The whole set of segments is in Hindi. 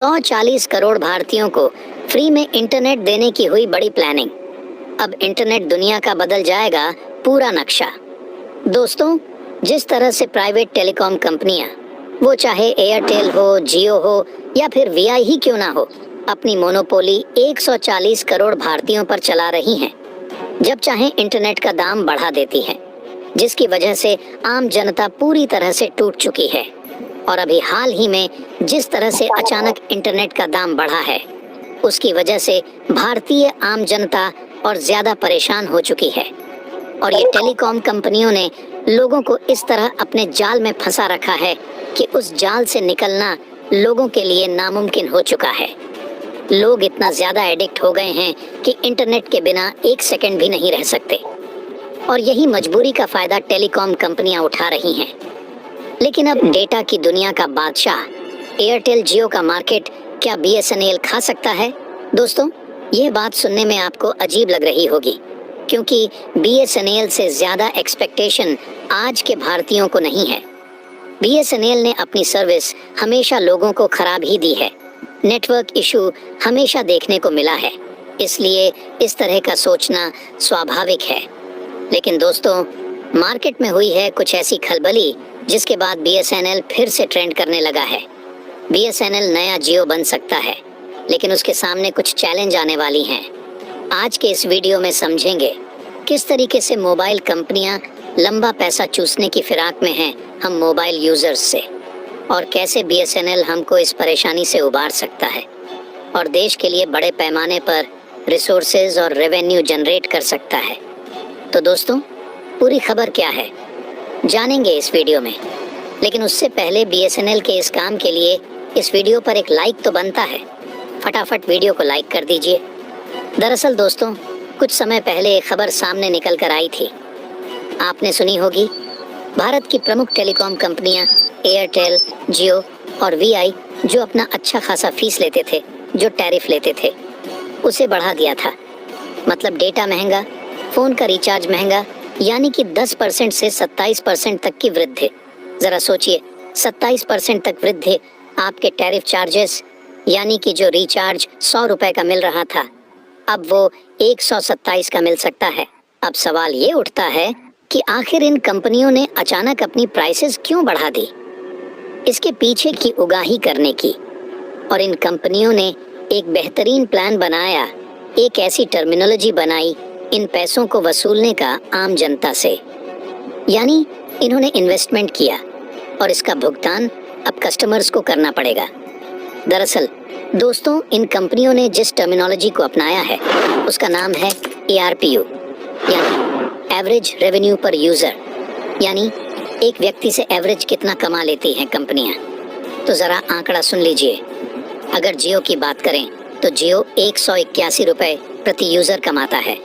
140 करोड़ भारतीयों को फ्री में इंटरनेट देने की हुई बड़ी प्लानिंग। अब इंटरनेट दुनिया का बदल जाएगा पूरा नक्शा। दोस्तों, जिस तरह से प्राइवेट टेलीकॉम कंपनियां, वो चाहे एयरटेल हो, जियो हो या फिर वीआई ही क्यों ना हो, अपनी मोनोपोली 140 करोड़ भारतीयों पर चला रही हैं। जब चाहे इंटरनेट का दाम बढ़ा देती है, जिसकी वजह से आम जनता पूरी तरह से टूट चुकी है। और अभी हाल ही में जिस तरह से अचानक इंटरनेट का दाम बढ़ा है, उसकी वजह से भारतीय आम जनता और ज्यादा परेशान हो चुकी है। और ये टेलीकॉम कंपनियों ने लोगों को इस तरह अपने जाल में फंसा रखा है कि उस जाल से निकलना लोगों के लिए नामुमकिन हो चुका है। लोग इतना ज्यादा एडिक्ट हो गए हैं कि इंटरनेट के बिना एक सेकंड भी नहीं रह सकते। और यही मजबूरी का फायदा टेलीकॉम कंपनियां उठा रही हैं। लेकिन अब डेटा की दुनिया का बादशाह एयरटेल जियो का मार्केट क्या बीएसएनएल खा सकता है? दोस्तों, यह बात सुनने में आपको अजीब लग रही होगी, क्योंकि बीएसएनएल से ज्यादा एक्सपेक्टेशन आज के भारतीयों को नहीं है। बीएसएनएल ने अपनी सर्विस हमेशा लोगों को खराब ही दी है। नेटवर्क इशू हमेशा देखने को मिला है, इसलिए इस तरह का सोचना स्वाभाविक है। लेकिन दोस्तों, मार्केट में हुई है कुछ ऐसी खलबली जिसके बाद बीएसएनएल फिर से ट्रेंड करने लगा है। बीएसएनएल नया जियो बन सकता है, लेकिन उसके सामने कुछ चैलेंज आने वाली हैं। आज के इस वीडियो में समझेंगे किस तरीके से मोबाइल कंपनियां लंबा पैसा चूसने की फिराक में हैं हम मोबाइल यूजर्स से, और कैसे बीएसएनएल हमको इस परेशानी से उबार सकता है और देश के लिए बड़े पैमाने पर रिसोर्सेज और रेवेन्यू जनरेट कर सकता है। तो दोस्तों, पूरी खबर क्या है जानेंगे इस वीडियो में। लेकिन उससे पहले बीएसएनएल के इस काम के लिए इस वीडियो पर एक लाइक तो बनता है। फटाफट वीडियो को लाइक कर दीजिए। दरअसल दोस्तों, कुछ समय पहले एक खबर सामने निकल कर आई थी, आपने सुनी होगी। भारत की प्रमुख टेलीकॉम कंपनियां एयरटेल, जियो और वीआई जो अपना अच्छा खासा फीस लेते थे, जो टैरिफ लेते थे, उसे बढ़ा दिया था। मतलब डेटा महंगा, फ़ोन का रिचार्ज महंगा, यानी कि 10% से 27% तक की वृद्धि। ज़रा सोचिए, 27% तक वृद्धि आपके टैरिफ चार्जेस, यानी कि जो रिचार्ज 100 रुपए का मिल रहा था, अब वो 127 का मिल सकता है। अब सवाल ये उठता है कि आखिर इन कंपनियों ने अचानक अपनी प्राइसेस क्यों बढ़ा दी? इसके पीछे की उगाही करने की और इन कंपनियों ने एक बेहतरीन प्लान बनाया, एक ऐसी टर्मिनोलॉजी बनाई इन पैसों को वसूलने का आम जनता से। यानी इन्होंने इन्वेस्टमेंट किया और इसका भुगतान अब कस्टमर्स को करना पड़ेगा। दरअसल दोस्तों, इन कंपनियों ने जिस टर्मिनोलॉजी को अपनाया है उसका नाम है ARPU, यानी एवरेज रेवेन्यू पर यूज़र। यानी एक व्यक्ति से एवरेज कितना कमा लेती हैं कंपनियां। तो ज़रा आंकड़ा सुन लीजिए। अगर जियो की बात करें तो जियो 181 रुपये प्रति यूज़र कमाता है।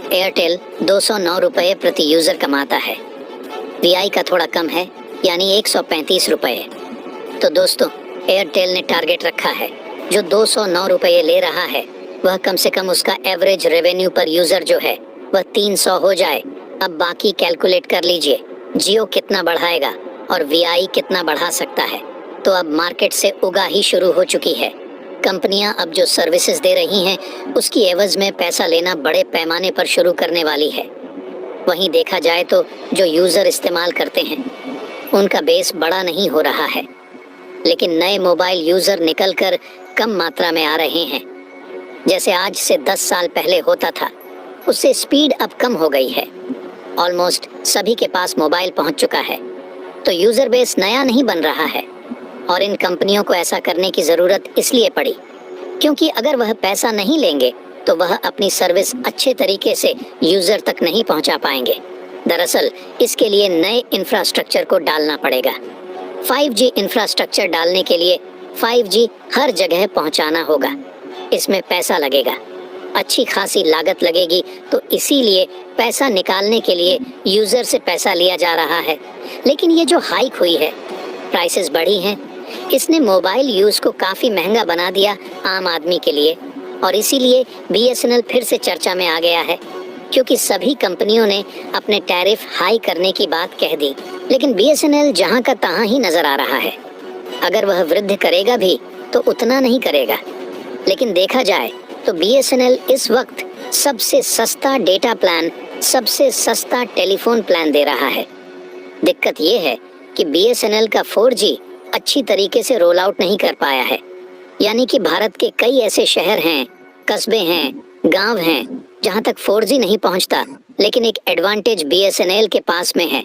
एयरटेल 209 रुपये प्रति यूज़र कमाता है। वीआई का थोड़ा कम है, यानी 135 रुपये। तो दोस्तों, एयरटेल ने टारगेट रखा है, जो 209 रुपये ले रहा है वह कम से कम उसका एवरेज रेवेन्यू पर यूज़र जो है वह 300 हो जाए। अब बाकी कैलकुलेट कर लीजिए, जियो कितना बढ़ाएगा और वीआई कितना बढ़ा सकता है। तो अब मार्केट से उगाही शुरू हो चुकी है। कंपनियां अब जो सर्विसेज दे रही हैं उसकी एवज में पैसा लेना बड़े पैमाने पर शुरू करने वाली है। वहीं देखा जाए तो जो यूज़र इस्तेमाल करते हैं उनका बेस बड़ा नहीं हो रहा है, लेकिन नए मोबाइल यूज़र निकलकर कम मात्रा में आ रहे हैं। जैसे आज से 10 साल पहले होता था, उससे स्पीड अब कम हो गई है। ऑलमोस्ट सभी के पास मोबाइल पहुंच चुका है। तो यूज़र बेस नया नहीं बन रहा है। और इन कंपनियों को ऐसा करने की ज़रूरत इसलिए पड़ी क्योंकि अगर वह पैसा नहीं लेंगे तो वह अपनी सर्विस अच्छे तरीके से यूज़र तक नहीं पहुंचा पाएंगे। दरअसल इसके लिए नए इंफ्रास्ट्रक्चर को डालना पड़ेगा। 5G इंफ्रास्ट्रक्चर डालने के लिए 5G हर जगह पहुंचाना होगा। इसमें पैसा लगेगा, अच्छी खासी लागत लगेगी। तो इसीलिए पैसा निकालने के लिए यूज़र से पैसा लिया जा रहा है। लेकिन ये जो हाइक हुई है, प्राइसेस बढ़ी हैं, इसने मोबाइल यूज़ को काफ़ी महंगा बना दिया आम आदमी के लिए। और इसीलिए बीएसएनएल फिर से चर्चा में आ गया है, क्योंकि सभी कंपनियों ने अपने टैरिफ हाई करने की बात कह दी। लेकिन बीएसएनएल जहां का तहां ही नज़र आ रहा है। अगर वह वृद्धि करेगा भी तो उतना नहीं करेगा। लेकिन देखा जाए तो BSNL इस वक्त सबसे सस्ता डेटा प्लान, सबसे सस्ता टेलीफोन प्लान दे रहा है। दिक्कत ये है कि BSNL का 4G अच्छी तरीके से रोल आउट नहीं कर पाया है। यानी कि भारत के कई ऐसे शहर हैं, कस्बे हैं, गांव हैं जहां तक 4G नहीं पहुंचता, लेकिन एक एडवांटेज BSNL के पास में है।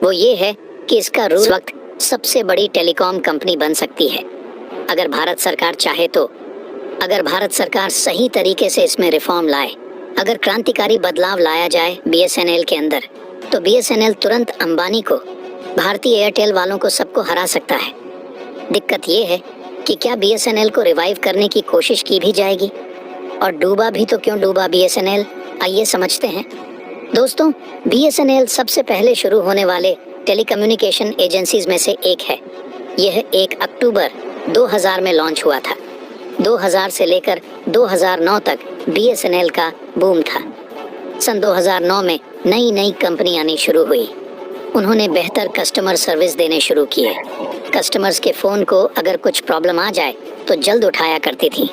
वो ये है कि इसका रूल वक्त सबसे बड़ी टेलीकॉम कंपनी बन सकती है अगर भारत सरकार चाहे तो। अगर भारत सरकार सही तरीके से इसमें रिफॉर्म लाए, अगर क्रांतिकारी बदलाव लाया जाए BSNL के अंदर, तो BSNL तुरंत अंबानी को, भारतीय एयरटेल वालों को, सबको हरा सकता है। दिक्कत ये है कि क्या BSNL को रिवाइव करने की कोशिश की भी जाएगी, और डूबा भी तो क्यों डूबा BSNL, आइए समझते हैं। दोस्तों, BSNL सबसे पहले शुरू होने वाले टेलीकम्युनिकेशन एजेंसीज में से एक है। यह 1 अक्टूबर 2000 में लॉन्च हुआ था। 2000 से लेकर 2009 तक BSNL का बूम था। सन 2009 में नई नई कंपनी आनी शुरू हुई। उन्होंने बेहतर कस्टमर सर्विस देने शुरू किए। कस्टमर्स के फ़ोन को अगर कुछ प्रॉब्लम आ जाए तो जल्द उठाया करती थी।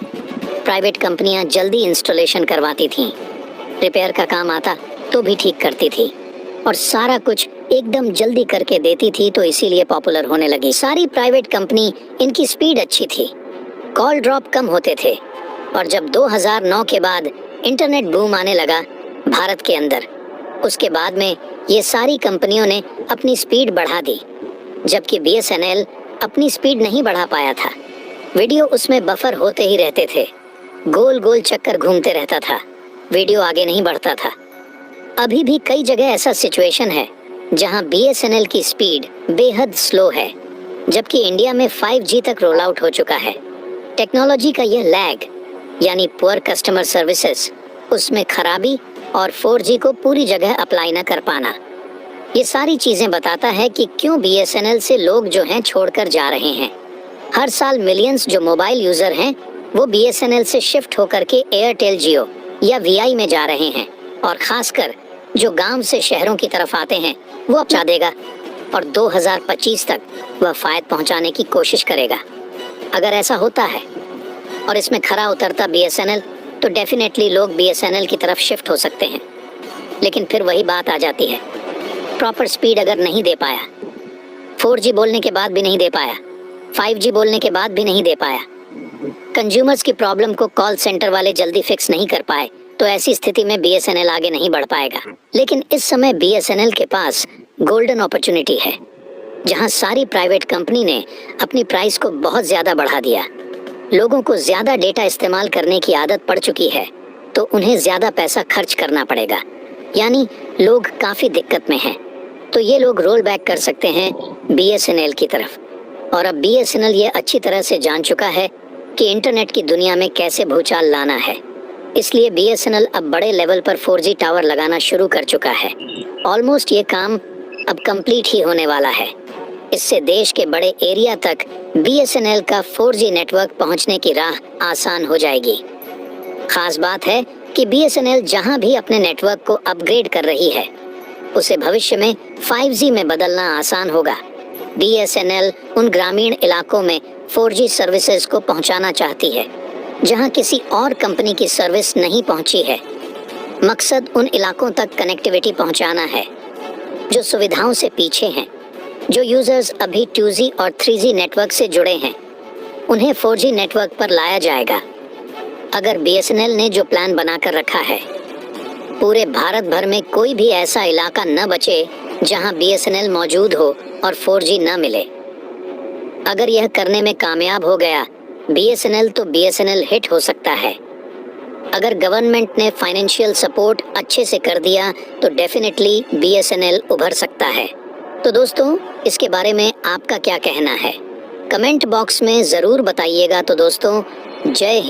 प्राइवेट कंपनियां जल्दी इंस्टॉलेशन करवाती थीं। रिपेयर का काम आता तो भी ठीक करती थी, और सारा कुछ एकदम जल्दी करके देती थी, तो इसीलिए पॉपुलर होने लगी। सारी प्राइवेट कंपनी, इनकी स्पीड अच्छी थी, कॉल ड्रॉप कम होते थे। और जब 2009 के बाद इंटरनेट बूम आने लगा भारत के अंदर, उसके बाद में ये सारी कंपनियों ने अपनी स्पीड बढ़ा दी, जबकि BSNL अपनी स्पीड नहीं बढ़ा पाया था। वीडियो उसमें बफर होते ही रहते थे, गोल गोल चक्कर घूमते रहता था, वीडियो आगे नहीं बढ़ता था। अभी भी कई जगह ऐसा सिचुएशन है जहां BSNL की स्पीड बेहद स्लो है, जबकि इंडिया में 5G तक रोल आउट हो चुका है। टेक्नोलॉजी का यह लैग, यानी पुअर कस्टमर सर्विसेज, उसमें खराबी, और 4G को पूरी जगह अप्लाई न कर पाना, ये सारी चीज़ें बताता है कि क्यों BSNL से लोग जो हैं छोड़कर जा रहे हैं। हर साल मिलियंस जो मोबाइल यूज़र हैं वो BSNL से शिफ्ट होकर के एयरटेल जियो या VI में जा रहे हैं, और ख़ासकर जो गांव से शहरों की तरफ आते हैं वो पहुंचा देगा, और 2025 तक वह फ़ायदा पहुंचाने की कोशिश करेगा। अगर ऐसा होता है और इसमें खरा उतरता BSNL, तो डेफिनेटली लोग BSNL की तरफ शिफ्ट हो सकते हैं। लेकिन फिर वही बात आ जाती है, प्रॉपर स्पीड अगर नहीं दे पाया, 4G बोलने के बाद भी नहीं दे पाया, 5G बोलने के बाद भी नहीं दे पाया, कंज्यूमर्स की प्रॉब्लम को कॉल सेंटर वाले जल्दी फिक्स नहीं कर पाए, तो ऐसी स्थिति में BSNL आगे नहीं बढ़ पाएगा। लेकिन इस समय BSNL के पास गोल्डन अपॉर्चुनिटी है, जहां सारी प्राइवेट कंपनी ने अपनी प्राइस को बहुत ज़्यादा बढ़ा दिया। लोगों को ज़्यादा डेटा इस्तेमाल करने की आदत पड़ चुकी है, तो उन्हें ज़्यादा पैसा खर्च करना पड़ेगा, यानी लोग काफ़ी दिक्कत में हैं। तो ये लोग रोल बैक कर सकते हैं BSNL की तरफ। और अब BSNL ये अच्छी तरह से जान चुका है कि इंटरनेट की दुनिया में कैसे भूचाल लाना है, इसलिए BSNL अब बड़े लेवल पर 4G टावर लगाना शुरू कर चुका है। ऑलमोस्ट ये काम अब कंप्लीट ही होने वाला है। इससे देश के बड़े एरिया तक BSNL का 4G नेटवर्क पहुंचने की राह आसान हो जाएगी। खास बात है कि BSNL जहां भी अपने नेटवर्क को अपग्रेड कर रही है, उसे भविष्य में 5G में बदलना आसान होगा। BSNL उन ग्रामीण इलाकों में 4G सर्विसेज को पहुंचाना चाहती है जहां किसी और कंपनी की सर्विस नहीं पहुंची है। मकसद उन इलाकों तक कनेक्टिविटी पहुंचाना है जो सुविधाओं से पीछे हैं। जो यूजर्स अभी 2G और 3G नेटवर्क से जुड़े हैं, उन्हें 4G नेटवर्क पर लाया जाएगा। अगर BSNL ने जो प्लान बनाकर रखा है, पूरे भारत भर में कोई भी ऐसा इलाका न बचे जहां BSNL मौजूद हो और 4G न मिले। अगर यह करने में कामयाब हो गया BSNL, तो BSNL हिट हो सकता है। अगर गवर्नमेंट ने फाइनेंशियल सपोर्ट अच्छे से कर दिया तो डेफिनेटली BSNL उभर सकता है। तो दोस्तों, इसके बारे में आपका क्या कहना है, कमेंट बॉक्स में ज़रूर बताइएगा। तो दोस्तों, जय हिंद।